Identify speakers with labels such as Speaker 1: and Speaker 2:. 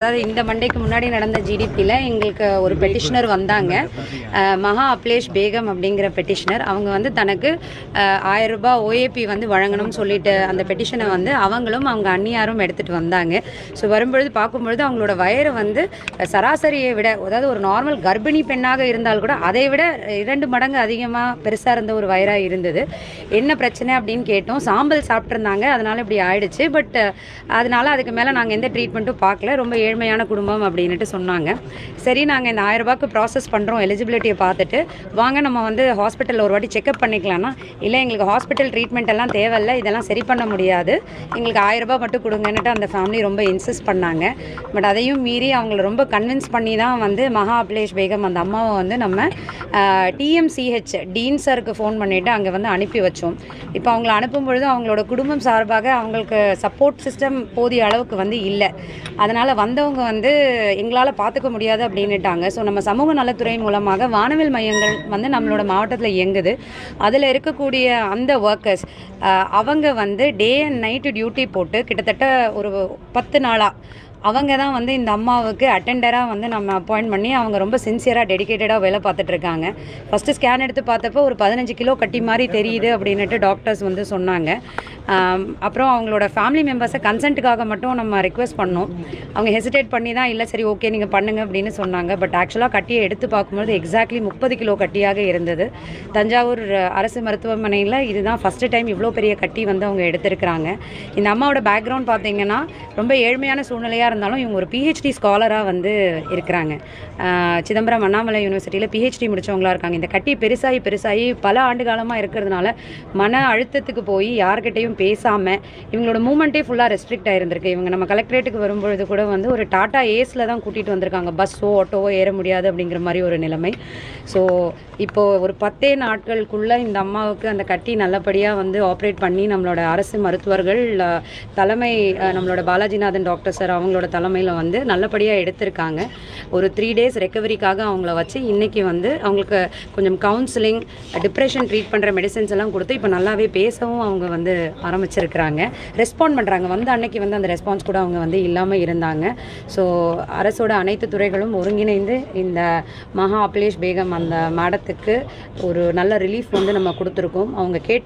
Speaker 1: அதாவது இந்த மண்டேக்கு முன்னாடி நடந்த ஜிடிபியில் எங்களுக்கு ஒரு பெட்டிஷனர் வந்தாங்க. மகா அப்லேஷ் பேகம் அப்படிங்கிற பெட்டிஷனர். அவங்க வந்து தனக்கு 1000 ரூபாய் ஓஏபி வந்து வழங்கணும்னு சொல்லிட்டு அந்த பெட்டிஷனை வந்து அவங்களும் அவங்க அண்ணியாரும் எடுத்துகிட்டு வந்தாங்க. ஸோ வரும்பொழுது பார்க்கும்பொழுது அவங்களோட வயரை வந்து சராசரியை விட, அதாவது ஒரு நார்மல் கர்ப்பிணி பெண்ணாக இருந்தால் கூட அதை விட 2 மடங்கு அதிகமாக பெருசாக இருந்த ஒரு வயராக இருந்தது. என்ன பிரச்சனை அப்படின்னு கேட்டோம். சாம்பல் சாப்பிட்ருந்தாங்க, அதனால் இப்படி ஆயிடுச்சு. பட் அதனால் அதுக்கு மேலே நாங்கள் எந்த ட்ரீட்மெண்ட்டும் பார்க்கல, ரொம்ப ஏழ்மையான குடும்பம் அப்படின்ட்டு சொன்னாங்க. சரி, நாங்கள் இந்த 1000 ரூபாய்க்கு ப்ராசஸ் பண்ணுறோம், எலிஜிபிலிட்டியை பார்த்துட்டு வாங்க நம்ம வந்து ஹாஸ்பிட்டலில் ஒரு வாட்டி செக்அப் பண்ணிக்கலாம்னா, இல்லை எங்களுக்கு ஹாஸ்பிட்டல் ட்ரீட்மெண்ட் எல்லாம் தேவையில்லை, இதெல்லாம் சரி பண்ண முடியாது, எங்களுக்கு 1000 ரூபாய் மட்டும் கொடுங்கன்னுட்டு அந்த ஃபேமிலி ரொம்ப இன்சிஸ்ட் பண்ணாங்க. பட் அதையும் மீறி அவங்கள ரொம்ப கன்வின்ஸ் பண்ணி தான் வந்து மகா அப்லேஷ் பேகம் அந்த அம்மாவை வந்து நம்ம டிஎம்சிஹெச் டீன் சருக்கு ஃபோன் பண்ணிவிட்டு அங்கே வந்து அனுப்பி வச்சோம். இப்போ அவங்கள அனுப்பும் பொழுது அவங்களோட குடும்பம் சார்பாக அவங்களுக்கு சப்போர்ட் சிஸ்டம் போதிய அளவுக்கு வந்து இல்லை. அதனால் வந்தவங்க வந்து எங்களால் பார்த்துக்க முடியாது அப்படின்னுட்டாங்க. ஸோ நம்ம சமூக நலத்துறை மூலமாக வானவில் மையங்கள் வந்து நம்மளோட மாவட்டத்தில் இயங்குது. அதில் இருக்கக்கூடிய அந்த ஒர்க்கர்ஸ் அவங்க வந்து டே அண்ட் நைட்டு டியூட்டி போட்டு கிட்டத்தட்ட ஒரு 10 நாளாக அவங்க தான் வந்து இந்த அம்மாவுக்கு அட்டெண்டராக வந்து நம்ம அப்பாயிண்ட் பண்ணி அவங்க ரொம்ப சின்சியராக டெடிக்கேட்டடாக வேலை பார்த்துட்ருக்காங்க. ஃபஸ்ட்டு ஸ்கேன் எடுத்து பார்த்தப்போ ஒரு 15 கிலோ கட்டி மாதிரி தெரியுது அப்படின்ட்டு டாக்டர்ஸ் வந்து சொன்னாங்க. அப்புறம் அவங்களோட ஃபேமிலி மெம்பர்ஸை கன்சென்ட்டுக்காக மட்டும் நம்ம ரிக்வெஸ்ட் பண்ணோம். அவங்க ஹெசிடேட் பண்ணி தான் இல்லை சரி ஓகே நீங்கள் பண்ணுங்க அப்படின்னு சொன்னாங்க. பட் ஆக்சுவலாக கட்டியை எடுத்து பார்க்கும்போது எக்ஸாக்ட்லி 30 கிலோ கட்டியாக இருந்தது. தஞ்சாவூர் அரசு மருத்துவமனையில் இதுதான் ஃபஸ்ட்டு டைம் இவ்வளோ பெரிய கட்டி வந்து அவங்க எடுத்திருக்கிறாங்க. இந்த அம்மாவோட பேக்ரவுண்ட் பார்த்தீங்கன்னா ரொம்ப ஏழ்மையான சூழ்நிலையாக இருந்தாலும் இவங்க ஒரு பிஹெச்டி ஸ்காலராக வந்து இருக்கிறாங்க. சிதம்பரம் அண்ணாமலை யூனிவர்சிட்டியில் பிஹெச்டி முடித்தவங்களாக இருக்காங்க. இந்த கட்டி பெருசாகி பல ஆண்டு காலமாக இருக்கிறதுனால மன அழுத்தத்துக்கு போய் யார்கிட்டையும் பேசாமல் இவங்களோட மூமெண்ட்டே ஃபுல்லாக ரெஸ்ட்ரிக்ட் ஆகிருந்திருக்கு. இவங்க நம்ம கலெக்டரேட்டுக்கு வரும்பொழுது கூட வந்து ஒரு டாட்டா ஏஸில் தான் கூட்டிகிட்டு வந்திருக்காங்க. பஸ்ஸோ ஆட்டோவோ ஏற முடியாது அப்படிங்கிற மாதிரி ஒரு நிலைமை. ஸோ இப்போது ஒரு 10 நாட்களுக்குள்ளே இந்த அம்மாவுக்கு அந்த கட்டி நல்லபடியாக வந்து ஆப்ரேட் பண்ணி நம்மளோட அரசு மருத்துவர்கள் தலைமை நம்மளோட பாலாஜிநாதன் டாக்டர் சார் அவங்களோட தலைமையில் வந்து நல்லபடியாக எடுத்திருக்காங்க. ஒரு 3 டேஸ் ரெக்கவரிக்காக அவங்கள வச்சு இன்றைக்கி வந்து அவங்களுக்கு கொஞ்சம் கவுன்சிலிங், டிப்ரெஷன் ட்ரீட் பண்ணுற மெடிசன்ஸ் எல்லாம் கொடுத்து இப்போ நல்லாவே பேசவும் அவங்க வந்து ஆரம்பிச்சிருக்கிறாங்க, ரெஸ்பாண்ட் பண்ணுறாங்க. வந்து அன்னைக்கு வந்து அந்த ரெஸ்பான்ஸ் கூட அவங்க வந்து இல்லாமல் இருந்தாங்க. ஸோ அரசோட அனைத்து துறைகளும் ஒருங்கிணைந்து இந்த மகா அப்லேஷ் பேகம் அந்த மேடத்துக்கு ஒரு நல்ல ரிலீஃப் வந்து நம்ம கொடுத்துருக்கோம். அவங்க கேட்டு